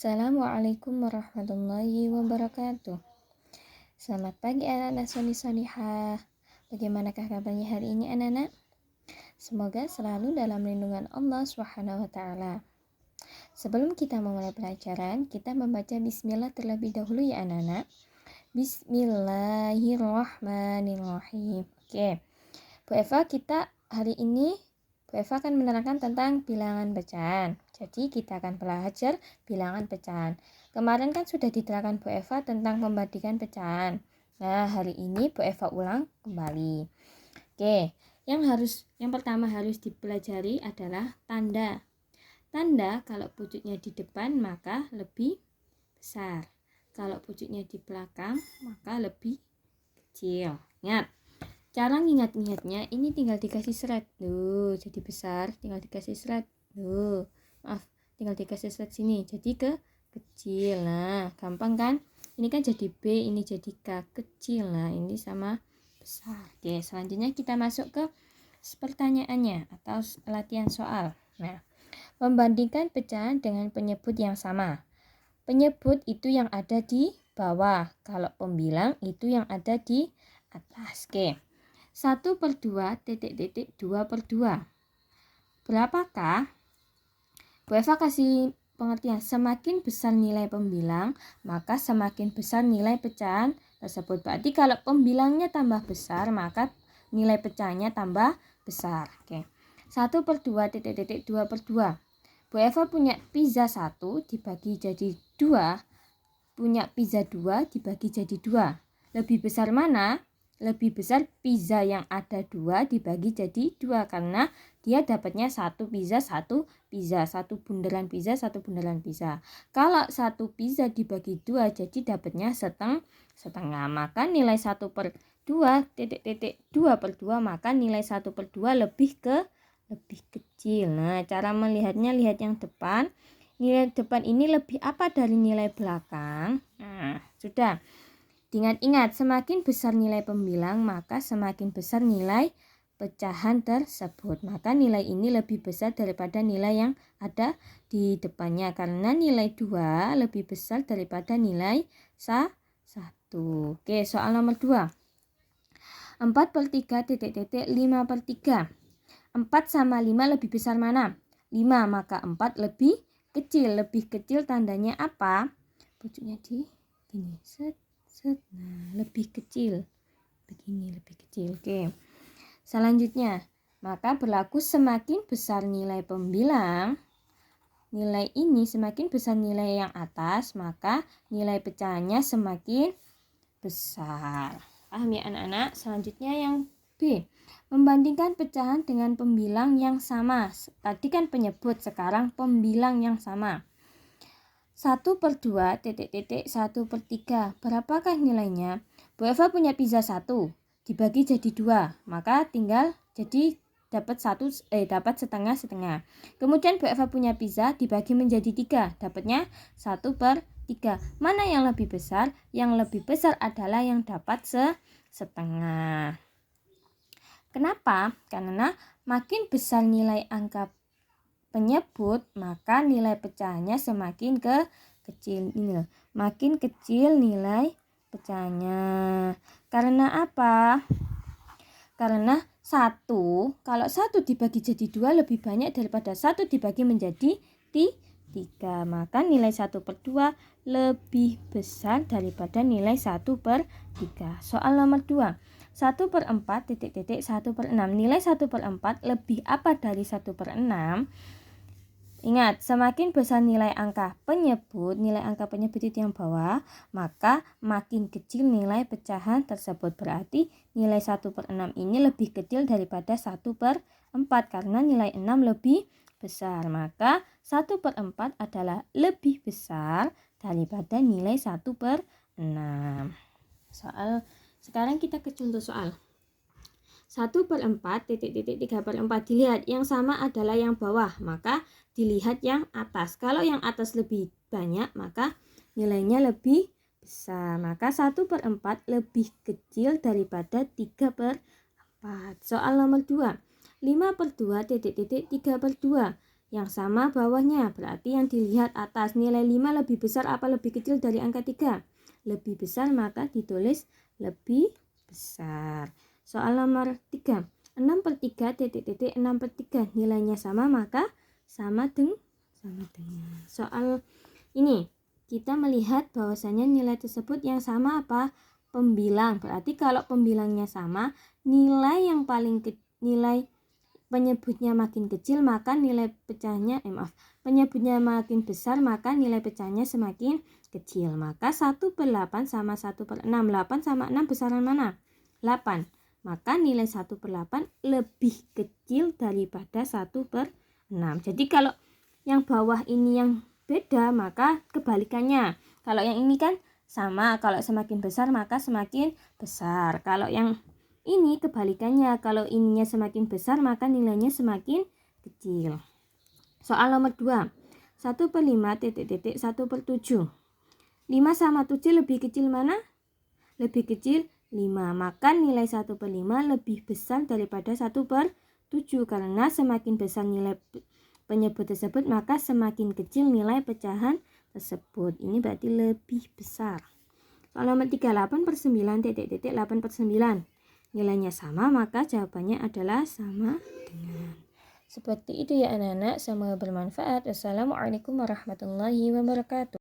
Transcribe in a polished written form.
Assalamualaikum warahmatullahi wabarakatuh. Selamat pagi anak-anak solihah. Bagaimanakah kabarnya hari ini anak-anak? Semoga selalu dalam lindungan Allah Subhanahu wa taala. Sebelum kita memulai pelajaran, kita membaca bismillah terlebih dahulu ya anak-anak. Bismillahirrahmanirrahim. Oke. Bu Eva, Bu Eva akan menerangkan tentang bilangan pecahan. Jadi kita akan belajar bilangan pecahan. Kemarin kan sudah diterangkan Bu Eva tentang membandingkan pecahan. Nah, hari ini Bu Eva ulang kembali. Oke, yang pertama harus dipelajari adalah tanda. Tanda kalau pucuknya di depan maka lebih besar. Kalau pucuknya di belakang maka lebih kecil. Ingat. Cara ngingat-ingatnya ini tinggal dikasih serat. Jadi besar, tinggal dikasih serat. Tinggal dikasih serat sini. Jadi ke kecil. Nah, gampang kan? Ini kan jadi B, ini jadi K kecil. Nah, ini sama besar. Oke, selanjutnya kita masuk ke pertanyaannya atau latihan soal. Nah, membandingkan pecahan dengan penyebut yang sama. Penyebut itu yang ada di bawah. Kalau pembilang itu yang ada di atas. Oke. 1/2 2/2. Berapakah? Bu Eva kasih pengertian, semakin besar nilai pembilang, maka semakin besar nilai pecahan tersebut. Berarti kalau pembilangnya tambah besar, maka nilai pecahannya tambah besar. Oke. 1/2 2/2. Bu Eva punya pizza 1 dibagi jadi 2, punya pizza 2 dibagi jadi 2. Lebih besar mana? Lebih besar pizza yang ada 2 dibagi jadi 2 karena dia dapatnya 1 pizza, 1 pizza, 1 bundelan pizza, 1 bundelan pizza. Kalau 1 pizza dibagi 2 jadi dapatnya setengah, maka nilai 1/2 2/2 maka nilai 1/2 lebih kecil. Nah, cara melihatnya lihat yang depan. Nilai depan ini lebih apa dari nilai belakang? Nah, sudah. Ingat-ingat, semakin besar nilai pembilang, maka semakin besar nilai pecahan tersebut. Maka nilai ini lebih besar daripada nilai yang ada di depannya. Karena nilai 2 lebih besar daripada nilai 1. Oke, soal nomor 2. 4/3 5/3. 4 sama 5 lebih besar mana? 5, maka 4 lebih kecil. Lebih kecil tandanya apa? Pucuknya di gini, set. Nah, lebih kecil. Begini, lebih kecil. Oke. Selanjutnya, maka berlaku semakin besar nilai pembilang, nilai ini semakin besar nilai yang atas, maka nilai pecahannya semakin besar. Paham ya anak-anak? Selanjutnya yang B. Membandingkan pecahan dengan pembilang yang sama. Tadi kan penyebut, sekarang pembilang yang sama. 1/2 1/3. Berapakah nilainya? Bu Eva punya pizza 1 dibagi jadi 2, maka tinggal jadi dapat setengah. Kemudian Bu Eva punya pizza dibagi menjadi 3, dapatnya 1/3. Mana yang lebih besar? Yang lebih besar adalah yang dapat setengah. Kenapa? Karena makin besar nilai angka penyebut, maka nilai pecahannya semakin kecil. Ini loh, makin kecil nilai pecahannya. Karena apa? Karena 1, kalau 1 dibagi jadi 2 lebih banyak daripada 1 dibagi menjadi 3. Maka nilai 1/2 lebih besar daripada nilai 1/3. Soal nomor 2. 1/4 1/6. Nilai 1/4 lebih apa dari 1/6? Ingat, semakin besar nilai angka penyebut itu yang bawah, maka makin kecil nilai pecahan tersebut. Berarti nilai 1/6 ini lebih kecil daripada 1/4 karena nilai 6 lebih besar. Maka 1/4 adalah lebih besar daripada nilai 1/6. Sekarang kita ke contoh soal. 1/4 3/4. Dilihat yang sama adalah yang bawah, maka dilihat yang atas. Kalau yang atas lebih banyak, maka nilainya lebih besar. Maka 1/4 lebih kecil daripada 3/4. Soal nomor 2. 5/2 3/2. Yang sama bawahnya, berarti yang dilihat atas. Nilai 5 lebih besar apa lebih kecil dari angka 3? Lebih besar, maka ditulis lebih besar. Soal nomor 3. 6/3 titik-titik 6/3 nilainya sama, maka sama dengan. Soal ini kita melihat bahwasanya nilai tersebut yang sama apa? Pembilang. Berarti kalau pembilangnya sama, nilai yang paling nilai penyebutnya makin kecil, maka nilai pecahnya penyebutnya makin besar, maka nilai pecahnya semakin kecil. Maka 1/8 sama 1/6. 8 sama 6 besaran mana? 8. Maka nilai 1/8 lebih kecil daripada 1/6. Jadi kalau yang bawah ini yang beda, maka kebalikannya. Kalau yang ini kan sama, kalau semakin besar maka semakin besar. Kalau yang ini kebalikannya, kalau ininya semakin besar maka nilainya semakin kecil. Soal nomor 2. 1/5 titik-titik 1/7. 5 sama 7 lebih kecil mana? Lebih kecil 5. Maka nilai 1/5 lebih besar daripada 1/7. Karena semakin besar nilai penyebut tersebut, maka semakin kecil nilai pecahan tersebut. Ini berarti lebih besar. Soal nomor 3. 8/9 titik-titik 8/9. Nilainya sama, maka jawabannya adalah sama dengan. Seperti itu ya anak-anak, semoga bermanfaat. Assalamualaikum warahmatullahi wabarakatuh.